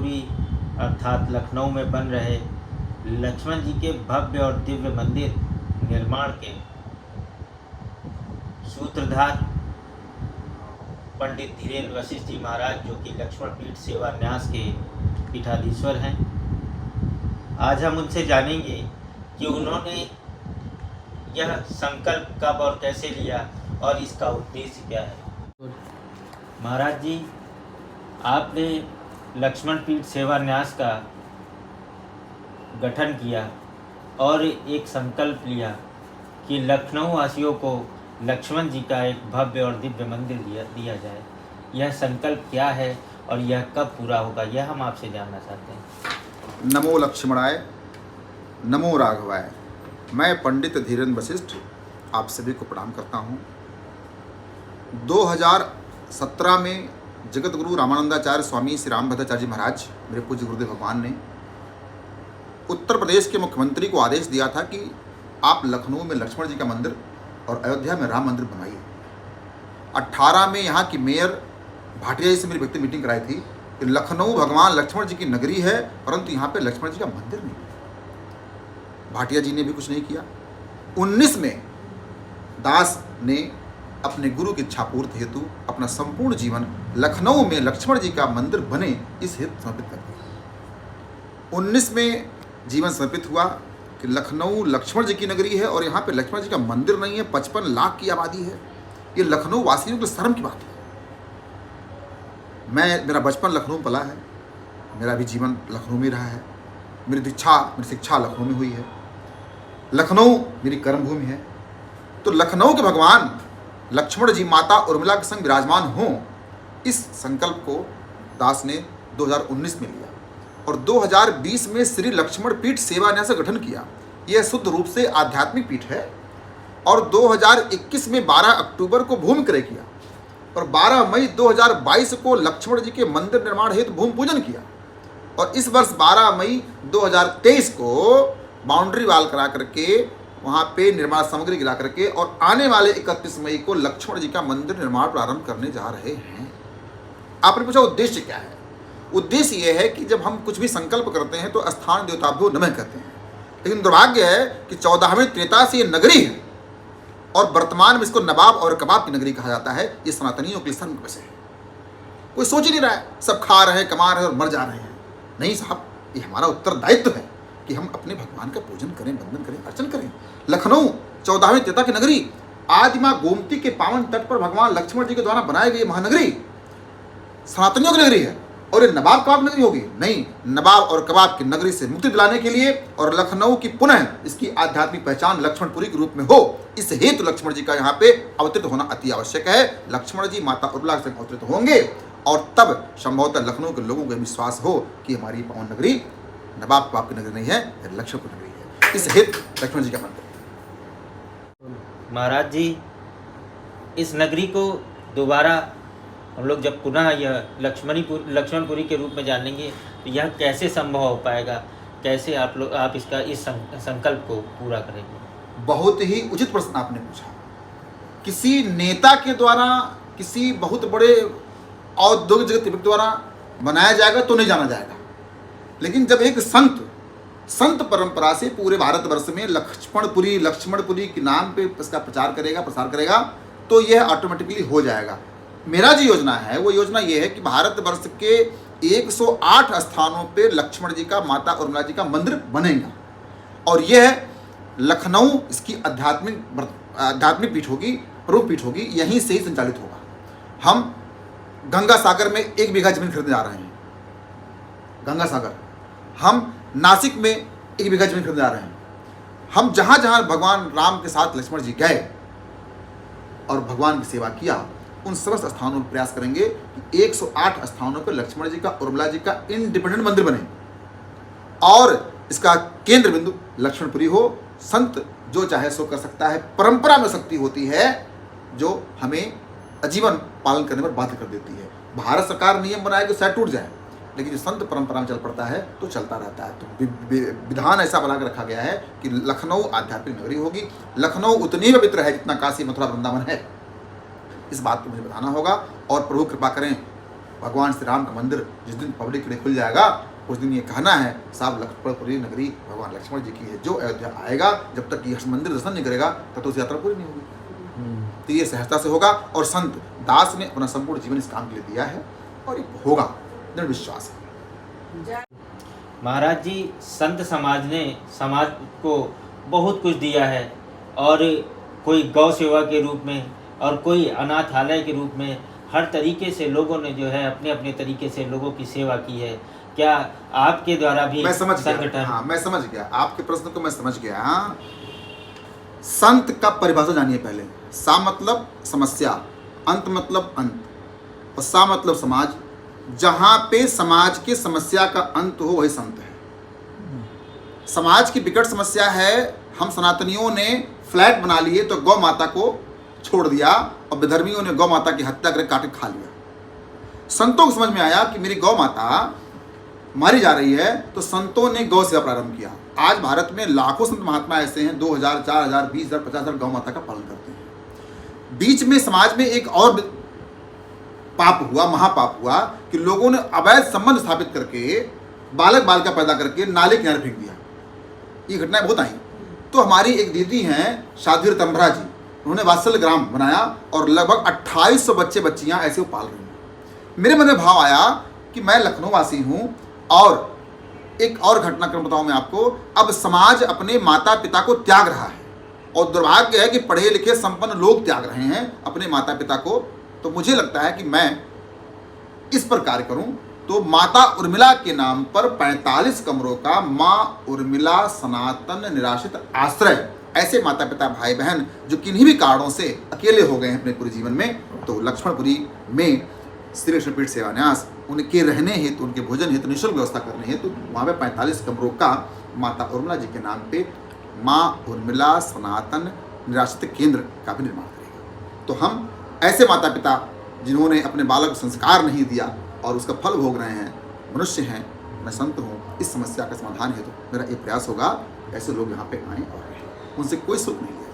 पुरी अर्थात लखनऊ में बन रहे लक्ष्मण जी के भव्य और दिव्य मंदिर निर्माण के सूत्रधार पंडित धीरेन्द्र वशिष्ठ जी महाराज, जो कि लक्ष्मण पीठ सेवा न्यास के पीठाधीश्वर हैं, आज हम उनसे जानेंगे कि उन्होंने यह संकल्प कब और कैसे लिया और इसका उद्देश्य क्या है। महाराज जी, आपने लक्ष्मण पीठ सेवा न्यास का गठन किया और एक संकल्प लिया कि लखनऊ वासियों को लक्ष्मण जी का एक भव्य और दिव्य मंदिर दिया जाए। यह संकल्प क्या है और यह कब पूरा होगा, यह हम आपसे जानना चाहते हैं। नमो लक्ष्मणाय, नमो राघवाय। मैं पंडित धीरेन्द्र वशिष्ठ आप सभी को प्रणाम करता हूँ। 2017 में जगत गुरु रामानंदाचार्य स्वामी श्री रामभद्राचार्य जी महाराज, मेरे पूज्य गुरुदेव भगवान ने उत्तर प्रदेश के मुख्यमंत्री को आदेश दिया था कि आप लखनऊ में लक्ष्मण जी का मंदिर और अयोध्या में राम मंदिर बनाइए। 18 में यहाँ की मेयर भाटिया जी से मेरी व्यक्ति मीटिंग कराई थी कि लखनऊ भगवान लक्ष्मण जी की नगरी है, परंतु यहाँ पे लक्ष्मण जी का मंदिर नहीं है। भाटिया जी ने भी कुछ नहीं किया। 19 में दास ने अपने गुरु की इच्छा पूर्ति हेतु अपना संपूर्ण जीवन लखनऊ में लक्ष्मण जी का मंदिर बने इस हेतु समर्पित कर दिया। 19 में जीवन समर्पित हुआ कि लखनऊ लक्ष्मण जी की नगरी है और यहाँ पे लक्ष्मण जी का मंदिर नहीं है। 55 लाख की आबादी है। ये लखनऊ वासियों के शर्म की बात है। मेरा बचपन लखनऊ में पला है, मेरा भी जीवन लखनऊ में रहा है, मेरी शिक्षा लखनऊ में हुई है, लखनऊ मेरी कर्मभूमि है। तो लखनऊ के भगवान लक्ष्मण जी माता उर्मिला के संग विराजमान हों, इस संकल्प को दास ने 2019 में लिया और 2020 में श्री लक्ष्मण पीठ सेवा न्यास का गठन किया। यह शुद्ध रूप से आध्यात्मिक पीठ है और 2021 में 12 अक्टूबर को भूमि क्रय किया और 12 मई 2022 को लक्ष्मण जी के मंदिर निर्माण हेतु भूमि पूजन किया और इस वर्ष 12 मई 2023 को बाउंड्री वाल करा करके वहाँ पे निर्माण सामग्री गिरा करके और आने वाले 31 मई को लक्ष्मण जी का मंदिर निर्माण प्रारंभ करने जा रहे हैं। आपने पूछा उद्देश्य क्या है? उद्देश्य यह है कि जब हम कुछ भी संकल्प करते हैं तो स्थान देवताभ्यो नमः कहते हैं, लेकिन दुर्भाग्य है कि 14वें त्रेता से ये नगरी है और वर्तमान में इसको नवाब और कबाब की नगरी कहा जाता है। ये सनातनियों के लिए शर्म का विषय है। कोई सोच ही नहीं रहा है, सब खा रहे हैं, कमा रहे हैं और मर जा रहे हैं। नहीं साहब, ये हमारा उत्तरदायित्व है कि हम अपने भगवान का पूजन करें, वंदन करें, अर्चन करें। लखनऊ 14वें त्रेता की नगरी, आदि माँ गोमती के पावन तट पर भगवान लक्ष्मण जी के द्वारा बनाई गई महानगरी सनातनियों की नगरी है और ये नवाब कबाब नगरी होगी? नहीं, नवाब और कबाब की नगरी से मुक्ति दिलाने के लिए और लखनऊ की पुनः इसकी आध्यात्मिक पहचान लक्ष्मणपुरी के रूप में हो, इस हेतु लक्ष्मण जी का यहाँ पे अवतरित होना अति आवश्यक है। लक्ष्मण जी माता उर्मिला से अवतरित होंगे और तब संभवतः लखनऊ के लोगों को विश्वास हो कि हमारी पावन नगरी नवाब कबाब की नगरी नहीं है, लक्ष्मणपुर नगरी है। इस हेतु लक्ष्मण जी का मंदिर। महाराज जी, इस नगरी को दोबारा हम लोग जब पुनः यह लक्ष्मणपुरी के रूप में जानेंगे तो यह कैसे संभव हो पाएगा? कैसे आप इसका इस संकल्प को पूरा करेंगे? बहुत ही उचित प्रश्न आपने पूछा। किसी नेता के द्वारा, किसी बहुत बड़े औद्योगिक जगत व्यक्ति द्वारा बनाया जाएगा तो नहीं जाना जाएगा, लेकिन जब एक संत परंपरा से पूरे भारतवर्ष में लक्ष्मणपुरी के नाम पे इसका प्रसार करेगा तो यह ऑटोमेटिकली हो जाएगा। मेरा जो योजना है वो योजना ये है कि भारतवर्ष के 108 स्थानों पे लक्ष्मण जी का, माता उर्मिला जी का मंदिर बनेगा और यह लखनऊ इसकी आध्यात्मिक पीठ होगी, प्रमुख पीठ होगी, यहीं से ही संचालित होगा। हम गंगा सागर में 1 बीघा जमीन खरीदने जा रहे हैं। गंगा सागर, हम नासिक में 1 बीघा जमीन खरीदने जा रहे हैं। हम जहाँ जहाँ भगवान राम के साथ लक्ष्मण जी गए और भगवान की सेवा किया, उन समस्त स्थानों पर प्रयास करेंगे कि 108 स्थानों पर लक्ष्मण जी का, उर्मिला जी का इंडिपेंडेंट मंदिर बने और इसका केंद्र बिंदु लक्ष्मणपुरी हो। संत जो चाहे सो कर सकता है। परंपरा में शक्ति होती है जो हमें आजीवन पालन करने पर बाध्य कर देती है। भारत सरकार नियम बनाए कि शायद टूट जाए, लेकिन जो संत परंपरा में चल पड़ता है तो चलता रहता है। तो विधान ऐसा बना कर रखा गया है कि लखनऊ आध्यात्मिक नगरी होगी। लखनऊ उतनी पवित्र है जितना काशी, मथुरा, वृंदावन है। इस बात को मुझे बताना होगा और प्रभु कृपा करें भगवान श्री राम का मंदिर जिस दिन पब्लिक के लिए खुल जाएगा उस दिन ये कहना है साहब लक्ष्मणपुरी नगरी भगवान लक्ष्मण जी की है। जो अयोध्या आएगा जब तक ये मंदिर दर्शन नहीं करेगा तब तो उस यात्रा पूरी नहीं होगी। तो ये सहजता से होगा और संत दास ने अपना संपूर्ण जीवन इस काम के लिए दिया है और ये होगा, दृढ़ विश्वास है। महाराज जी, संत समाज ने समाज को बहुत कुछ दिया है, और कोई गौ सेवा के रूप में और कोई अनाथालय के रूप में हर तरीके से लोगों ने जो है अपने अपने तरीके से लोगों की सेवा की है। क्या आपके द्वारा भी मैं समझ संगठन? गया, हाँ मैं समझ गया आपके प्रश्न को, मैं समझ गया। हाँ, संत का परिभाषा जानिए पहले। सा मतलब समस्या, अंत मतलब अंत, और सा मतलब समाज। जहां पे समाज की समस्या का अंत हो वही संत है। समाज की विकट समस्या है, हम सनातनियों ने फ्लैट बना लिए तो गौ माता को छोड़ दिया और विधर्मियों ने गौ माता की हत्या करके काट के खा लिया। संतों को समझ में आया कि मेरी गौ माता मारी जा रही है, तो संतों ने गौ सेवा प्रारंभ किया। आज भारत में लाखों संत महात्मा ऐसे हैं 2000, 4000, 20,000, 50,000 गौ माता का पालन करते हैं। बीच में समाज में एक और पाप हुआ, महापाप हुआ कि लोगों ने अवैध संबंध स्थापित करके बालक बालिका पैदा करके नाले किनारे फेंक दिया। ये घटनाएं बहुत आई। तो हमारी एक दीदी हैं शादी तंभरा जी, उन्होंने वात्सल्य ग्राम बनाया और लगभग 2800 बच्चे बच्चियां ऐसे वो पाल रही हैं। मेरे मन में भाव आया कि मैं लखनऊ वासी हूं, और एक और घटनाक्रम बताऊं मैं आपको। अब समाज अपने माता पिता को त्याग रहा है, और दुर्भाग्य है कि पढ़े लिखे संपन्न लोग त्याग रहे हैं अपने माता पिता को। तो मुझे लगता है कि मैं इस पर कार्य करूं तो माता उर्मिला के नाम पर 45 कमरों का माँ उर्मिला सनातन निराश्रित आश्रय, ऐसे माता पिता भाई बहन जो किन्हीं भी कारणों से अकेले हो गए हैं अपने पूरे जीवन में, तो लक्ष्मणपुरी में श्री लक्ष्मणपीठ सेवा न्यास उनके रहने हेतु, उनके भोजन हेतु निःशुल्क व्यवस्था करने हेतु वहाँ पे 45 कमरों का माता उर्मिला जी के नाम पे माँ उर्मिला सनातन निराश्रित केंद्र का भी निर्माण करेगा। तो हम ऐसे माता पिता जिन्होंने अपने बालक को संस्कार नहीं दिया और उसका फल भोग रहे हैं, मनुष्य हैं, मैं संत हूँ, इस समस्या का समाधान हेतु मेरा ये प्रयास होगा ऐसे लोग यहाँ पे आएँ और रहें, उनसे कोई शुल्क नहीं है।